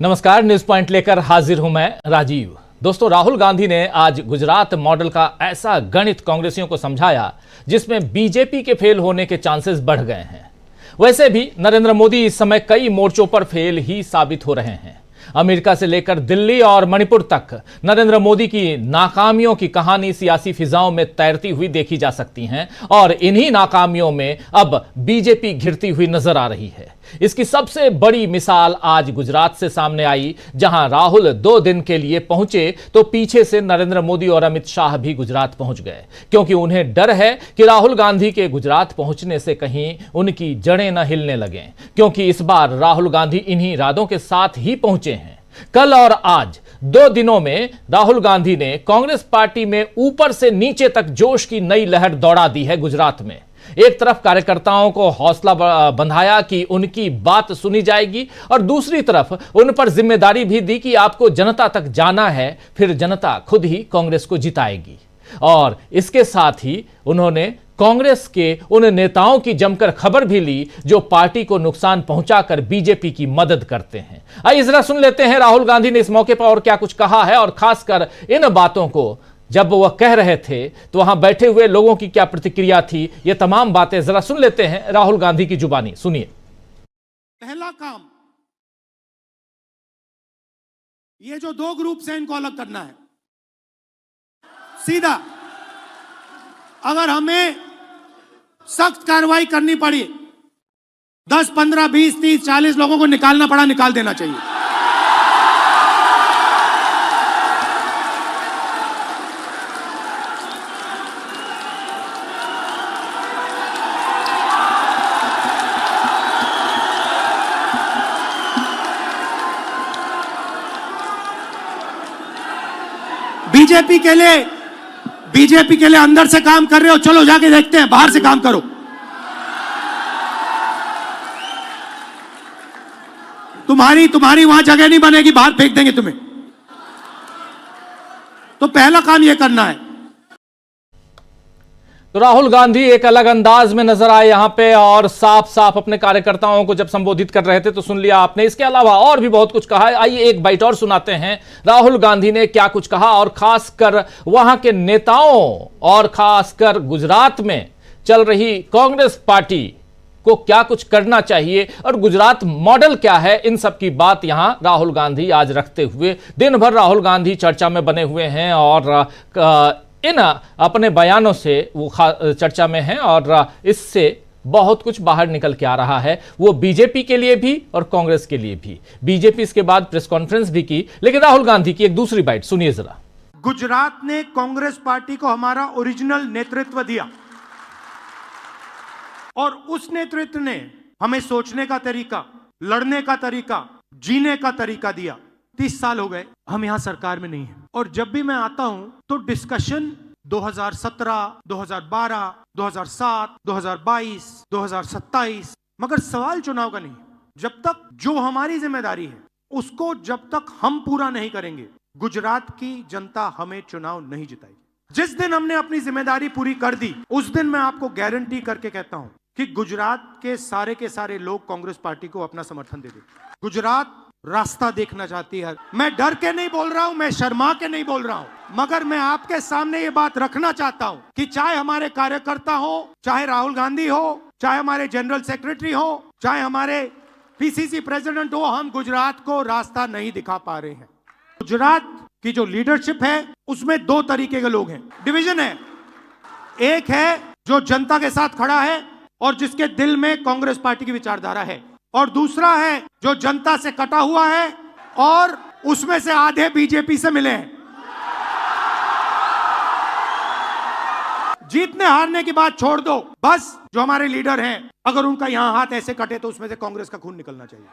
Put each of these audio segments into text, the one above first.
नमस्कार, news point लेकर हाजिर हूं मैं राजीव। दोस्तों, राहुल गांधी ने आज गुजरात मॉडल का ऐसा गणित कांग्रेसियों को समझाया जिसमें बीजेपी के फेल होने के चांसेस बढ़ गए हैं। वैसे भी नरेंद्र मोदी इस समय कई मोर्चों पर फेल ही साबित हो रहे हैं। अमेरिका से लेकर दिल्ली और मणिपुर तक नरेंद्र मोदी की नाकामियों की कहानी सियासी फिजाओं में तैरती हुई देखी जा सकती हैं और इन्हीं नाकामियों में अब बीजेपी घिरती हुई नजर आ रही है। इसकी सबसे बड़ी मिसाल आज गुजरात से सामने आई, जहां राहुल 2 दिन के लिए पहुंचे तो पीछे से नरेंद्र मोदी और अमित शाह भी गुजरात पहुंच गए, क्योंकि उन्हें डर है कि राहुल गांधी के गुजरात पहुंचने से कहीं उनकी जड़ें न हिलने लगें, क्योंकि इस बार राहुल गांधी इन्हीं इरादों के साथ ही पहुंचे हैं। कल और आज 2 दिनों में राहुल गांधी ने कांग्रेस पार्टी में ऊपर से नीचे तक जोश की नई लहर दौड़ा दी है। गुजरात में एक तरफ कार्यकर्ताओं को हौसला बंधाया कि उनकी बात सुनी जाएगी और दूसरी तरफ उन पर जिम्मेदारी भी दी कि आपको जनता तक जाना है, फिर जनता खुद ही कांग्रेस को जिताएगी। और इसके साथ ही उन्होंने कांग्रेस के उन नेताओं की जमकर खबर भी ली जो पार्टी को नुकसान पहुंचाकर बीजेपी की मदद करते हैं। आइए जरा सुन लेते हैं राहुल गांधी ने इस मौके पर और क्या कुछ कहा है, और खासकर इन बातों को जब वह कह रहे थे तो वहां बैठे हुए लोगों की क्या प्रतिक्रिया थी। ये तमाम बातें जरा सुन लेते हैं राहुल गांधी की जुबानी। सुनिए। पहला काम, ये जो 2 ग्रुप से इनको अलग करना है सीधा। अगर हमें सख्त कार्रवाई करनी पड़ी, 10, 15, 20, 30, 40 लोगों को निकालना पड़ा, निकाल देना चाहिए। बीजेपी के लिए अंदर से काम कर रहे हो, चलो जाके देखते हैं, बाहर से काम करो। तुम्हारी वहां जगह नहीं बनेगी, बाहर फेंक देंगे तुम्हें। तो पहला काम यह करना है। तो राहुल गांधी एक अलग अंदाज में नजर आए यहां पे और साफ साफ अपने कार्यकर्ताओं को जब संबोधित कर रहे थे तो सुन लिया आपने। इसके अलावा और भी बहुत कुछ कहा है। आइए एक बाइट और सुनाते हैं राहुल गांधी ने क्या कुछ कहा, और खासकर वहां के नेताओं और खासकर गुजरात में चल रही कांग्रेस पार्टी को क्या कुछ करना चाहिए और गुजरात मॉडल क्या है। इन सब की बात यहां राहुल गांधी आज रखते हुए दिन भर राहुल गांधी चर्चा में बने हुए हैं और इन अपने बयानों से वो चर्चा में हैं और इससे बहुत कुछ बाहर निकल के आ रहा है, वो बीजेपी के लिए भी और कांग्रेस के लिए भी। बीजेपी इसके बाद प्रेस कॉन्फ्रेंस भी की, लेकिन राहुल गांधी की एक दूसरी बाइट सुनिए जरा। गुजरात ने कांग्रेस पार्टी को हमारा ओरिजिनल नेतृत्व दिया और उस नेतृत्व ने हमें सोचने का तरीका, लड़ने का तरीका, जीने का तरीका दिया। 30 साल हो गए हम यहां सरकार में नहीं हैं, और जब भी मैं आता हूं तो डिस्कशन 2017, 2012, 2007, 2022, 2027, मगर सवाल चुनाव का नहीं। जब तक जो हमारी जिम्मेदारी है उसको जब तक हम पूरा नहीं करेंगे, गुजरात की जनता हमें चुनाव नहीं जिताएगी। जिस दिन हमने अपनी जिम्मेदारी पूरी कर दी, उस दिन मैं आपको गारंटी करके कहता हूं कि गुजरात के सारे लोग कांग्रेस पार्टी को अपना समर्थन दे देंगे। गुजरात रास्ता देखना चाहती है। मैं डर के नहीं बोल रहा हूं, मैं शर्मा के नहीं बोल रहा हूं, मगर मैं आपके सामने ये बात रखना चाहता हूं कि चाहे हमारे कार्यकर्ता हो, चाहे राहुल गांधी हो, चाहे हमारे जनरल सेक्रेटरी हो, चाहे हमारे पीसीसी प्रेसिडेंट हो, हम गुजरात को रास्ता नहीं दिखा पा रहे हैं। गुजरात की जो लीडरशिप है उसमें 2 तरीके के लोग हैं, डिवीजन है। एक है जो जनता के साथ खड़ा है और जिसके दिल में कांग्रेस पार्टी की विचारधारा है, और दूसरा है जो जनता से कटा हुआ है और उसमें से आधे बीजेपी से मिले हैं। जीतने हारने की बात छोड़ दो, बस जो हमारे लीडर हैं अगर उनका यहां हाथ ऐसे कटे तो उसमें से कांग्रेस का खून निकलना चाहिए,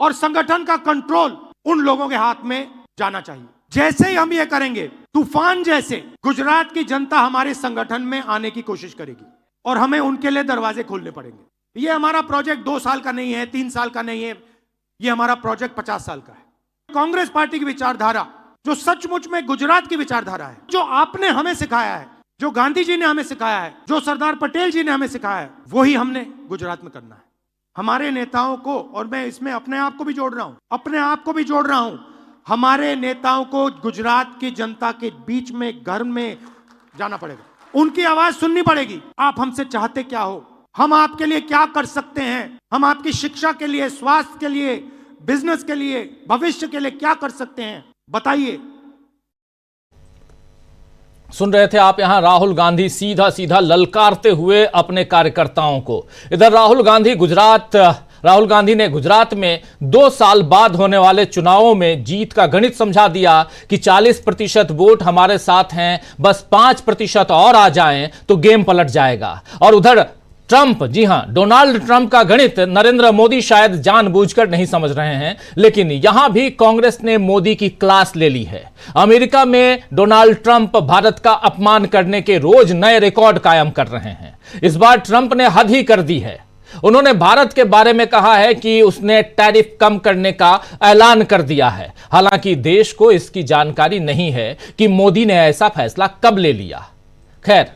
और संगठन का कंट्रोल उन लोगों के हाथ में जाना चाहिए। जैसे ही हम ये करेंगे, तूफान जैसे गुजरात की जनता हमारे संगठन में आने की कोशिश करेगी और हमें उनके लिए दरवाजे खोलने पड़ेंगे। ये हमारा प्रोजेक्ट 2 साल का नहीं है, 3 साल का नहीं है, ये हमारा प्रोजेक्ट 50 साल का है। कांग्रेस पार्टी की विचारधारा जो सचमुच में गुजरात की विचारधारा है, जो आपने हमें सिखाया है, जो गांधी जी ने हमें सिखाया है, जो सरदार पटेल जी ने हमें सिखाया है, वही हमने गुजरात में करना है। हमारे नेताओं को, और मैं इसमें अपने आप को भी जोड़ रहा हूं, हमारे नेताओं को गुजरात की जनता के बीच में, घर में जाना पड़ेगा, उनकी आवाज सुननी पड़ेगी। आप हमसे चाहते क्या हो, हम आपके लिए क्या कर सकते हैं, हम आपकी शिक्षा के लिए, स्वास्थ्य के लिए, बिजनेस के लिए, भविष्य के लिए क्या कर सकते हैं, बताइए। सुन रहे थे आप यहां राहुल गांधी सीधा सीधा ललकारते हुए अपने कार्यकर्ताओं को। इधर राहुल गांधी ने गुजरात में 2 साल बाद होने वाले चुनावों में जीत का गणित समझा दिया कि 40% वोट हमारे साथ हैं, बस 5% और आ जाएं तो गेम पलट जाएगा। और उधर ट्रंप, जी हां, डोनाल्ड ट्रंप का गणित नरेंद्र मोदी शायद जानबूझकर नहीं समझ रहे हैं, लेकिन यहां भी कांग्रेस ने मोदी की क्लास ले ली है। अमेरिका में डोनाल्ड ट्रंप भारत का अपमान करने के रोज नए रिकॉर्ड कायम कर रहे हैं। इस बार ट्रंप ने हद ही कर दी है। उन्होंने भारत के बारे में कहा है कि उसने टैरिफ कम करने का ऐलान कर दिया है। हालांकि देश को इसकी जानकारी नहीं है कि मोदी ने ऐसा फैसला कब ले लिया। खैर,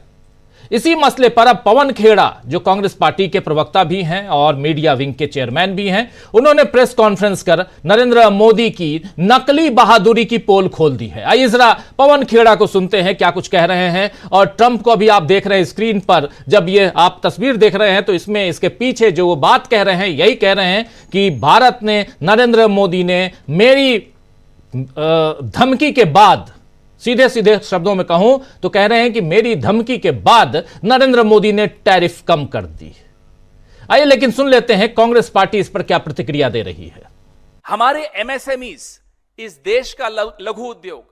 इसी मसले पर अब पवन खेड़ा, जो कांग्रेस पार्टी के प्रवक्ता भी हैं और मीडिया विंग के चेयरमैन भी हैं, उन्होंने प्रेस कॉन्फ्रेंस कर नरेंद्र मोदी की नकली बहादुरी की पोल खोल दी है। आइए जरा पवन खेड़ा को सुनते हैं क्या कुछ कह रहे हैं। और ट्रंप को भी आप देख रहे हैं स्क्रीन पर, जब ये आप तस्वीर देख रहे हैं तो इसमें इसके पीछे जो वो बात कह रहे हैं, यही कह रहे हैं कि भारत ने, नरेंद्र मोदी ने मेरी धमकी के बाद, सीधे सीधे शब्दों में कहूं तो कह रहे हैं कि मेरी धमकी के बाद नरेंद्र मोदी ने टैरिफ कम कर दी। आइए लेकिन सुन लेते हैं कांग्रेस पार्टी इस पर क्या प्रतिक्रिया दे रही है। हमारे एमएसएमईज, इस देश का लघु उद्योग,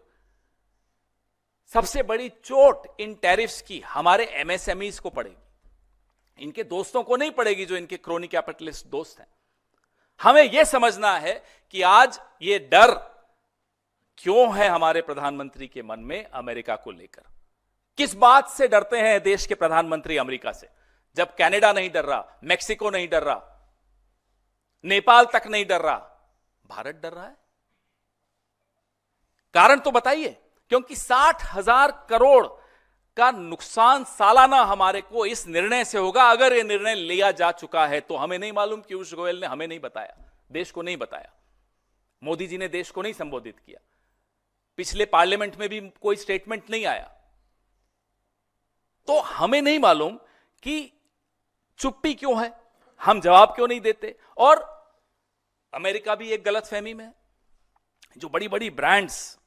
सबसे बड़ी चोट इन टैरिफ्स की हमारे एमएसएमईज को पड़ेगी। इनके दोस्तों को नहीं पड़ेगी, जो इनके क्रोनी कैपिटलिस्ट दोस्त हैं। हमें यह समझना है कि आज ये डर क्यों है हमारे प्रधानमंत्री के मन में अमेरिका को लेकर। किस बात से डरते हैं देश के प्रधानमंत्री अमेरिका से, जब कनाडा नहीं डर रहा, मेक्सिको नहीं डर रहा, नेपाल तक नहीं डर रहा, भारत डर रहा है? कारण तो बताइए। क्योंकि 60,000 करोड़ का नुकसान सालाना हमारे को इस निर्णय से होगा। अगर यह निर्णय लिया जा चुका है तो हमें नहीं मालूम, पीयूष गोयल ने हमें नहीं बताया, देश को नहीं बताया, मोदी जी ने देश को नहीं संबोधित किया, पिछले पार्लियामेंट में भी कोई स्टेटमेंट नहीं आया। तो हमें नहीं मालूम कि चुप्पी क्यों है, हम जवाब क्यों नहीं देते। और अमेरिका भी एक गलतफहमी में है। जो बड़ी बड़ी ब्रांड्स,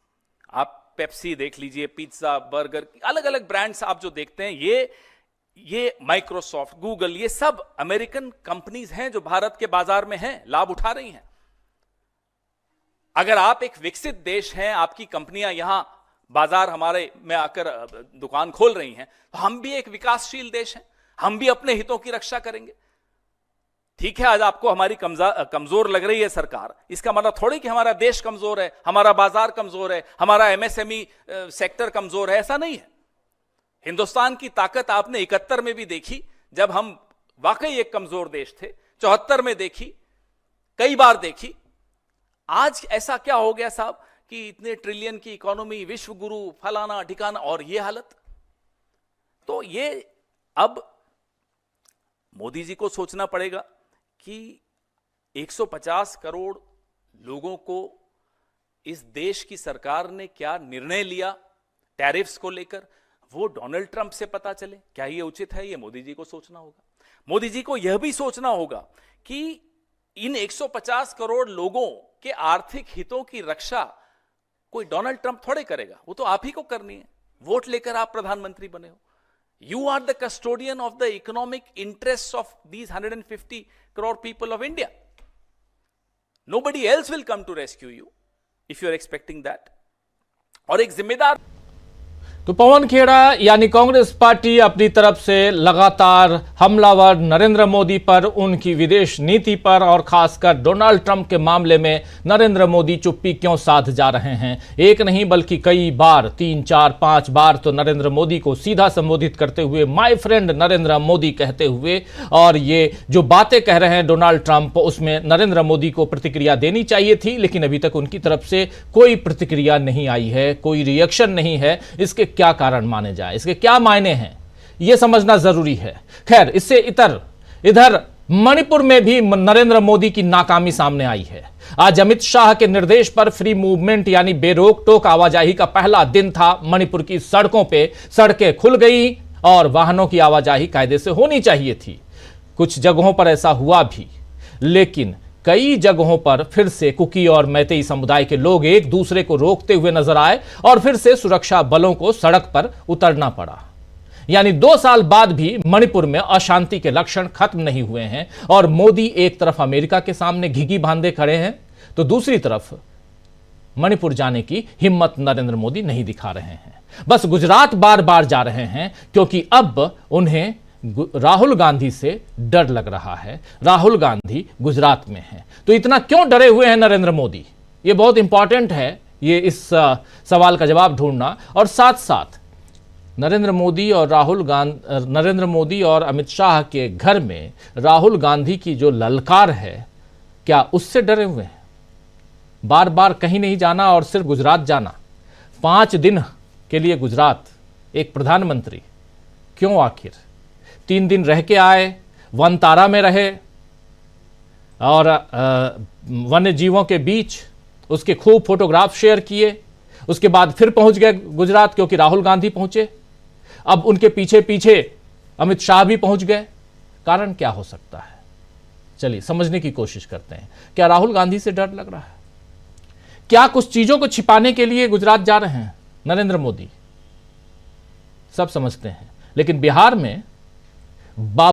आप पेप्सी देख लीजिए, पिज्जा, बर्गर, अलग अलग ब्रांड्स आप जो देखते हैं, ये माइक्रोसॉफ्ट, गूगल, ये सब अमेरिकन कंपनीज हैं जो भारत के बाजार में हैं, लाभ उठा रही हैं। अगर आप एक विकसित देश हैं, आपकी कंपनियां यहां बाजार हमारे में आकर दुकान खोल रही हैं, तो हम भी एक विकासशील देश हैं, हम भी अपने हितों की रक्षा करेंगे। ठीक है, आज आपको हमारी कमजोर लग रही है सरकार, इसका मतलब थोड़ी कि हमारा देश कमजोर है, हमारा बाजार कमजोर है, हमारा एमएसएमई सेक्टर कमजोर है, ऐसा नहीं है। हिंदुस्तान की ताकत आपने 71 में भी देखी, जब हम वाकई एक कमजोर देश थे, 74 में देखी, कई बार देखी। आज ऐसा क्या हो गया साहब कि इतने ट्रिलियन की इकोनॉमी, विश्व गुरु, फलाना ठिकाना, और ये हालत। तो ये अब मोदी जी को सोचना पड़ेगा कि 150 करोड़ लोगों को इस देश की सरकार ने क्या निर्णय लिया टैरिफ्स को लेकर, वो डोनाल्ड ट्रंप से पता चले। क्या ये उचित है? ये मोदी जी को सोचना होगा। मोदी जी को यह भी सोचना होगा कि इन 150 करोड़ लोगों के आर्थिक हितों की रक्षा कोई डोनाल्ड ट्रंप थोड़े करेगा, वो तो आप ही को करनी है। वोट लेकर आप प्रधानमंत्री बने हो। You are the custodian of the economic interest of these 150 crore people of India. Nobody else will come to rescue you if you are expecting that. और एक जिम्मेदार तो पवन खेड़ा यानी कांग्रेस पार्टी अपनी तरफ से लगातार हमलावर नरेंद्र मोदी पर, उनकी विदेश नीति पर और खासकर डोनाल्ड ट्रंप के मामले में नरेंद्र मोदी चुप्पी क्यों साध जा रहे हैं। एक नहीं बल्कि कई बार, 3, 4, 5 बार तो नरेंद्र मोदी को सीधा संबोधित करते हुए माय फ्रेंड नरेंद्र मोदी कहते हुए, और ये जो बातें कह रहे हैं डोनाल्ड ट्रंप, उसमें नरेंद्र मोदी को प्रतिक्रिया देनी चाहिए थी, लेकिन अभी तक उनकी तरफ से कोई प्रतिक्रिया नहीं आई है, कोई रिएक्शन नहीं है। इसके क्या कारण माने जाए, इसके क्या मायने हैं, यह समझना जरूरी है। खैर, इससे इधर मणिपुर में भी नरेंद्र मोदी की नाकामी सामने आई है। आज अमित शाह के निर्देश पर फ्री मूवमेंट यानी बेरोक टोक आवाजाही का पहला दिन था। मणिपुर की सड़कों पे सड़कें खुल गई और वाहनों की आवाजाही कायदे से होनी चाहिए थी। कुछ जगहों पर ऐसा हुआ भी, लेकिन कई जगहों पर फिर से कुकी और मैतेई समुदाय के लोग एक दूसरे को रोकते हुए नजर आए और फिर से सुरक्षा बलों को सड़क पर उतरना पड़ा। यानी 2 साल बाद भी मणिपुर में अशांति के लक्षण खत्म नहीं हुए हैं और मोदी एक तरफ अमेरिका के सामने घिघी बांधे खड़े हैं तो दूसरी तरफ मणिपुर जाने की हिम्मत नरेंद्र मोदी नहीं दिखा रहे हैं। बस गुजरात बार बार जा रहे हैं क्योंकि अब उन्हें राहुल गांधी से डर लग रहा है। राहुल गांधी गुजरात में हैं, तो इतना क्यों डरे हुए हैं नरेंद्र मोदी? यह बहुत इंपॉर्टेंट है, ये इस सवाल का जवाब ढूंढना। और साथ साथ नरेंद्र मोदी और अमित शाह के घर में राहुल गांधी की जो ललकार है, क्या उससे डरे हुए हैं? बार बार कहीं नहीं जाना और सिर्फ गुजरात जाना। 5 दिन के लिए गुजरात, एक प्रधानमंत्री, क्यों आखिर? 3 दिन रह के आए, वनतारा में रहे और वन्य जीवों के बीच उसके खूब फोटोग्राफ शेयर किए। उसके बाद फिर पहुंच गए गुजरात क्योंकि राहुल गांधी पहुंचे। अब उनके पीछे पीछे अमित शाह भी पहुंच गए। कारण क्या हो सकता है? चलिए समझने की कोशिश करते हैं। क्या राहुल गांधी से डर लग रहा है? क्या कुछ चीजों को छिपाने के लिए गुजरात जा रहे हैं नरेंद्र मोदी? सब समझते हैं, लेकिन बिहार में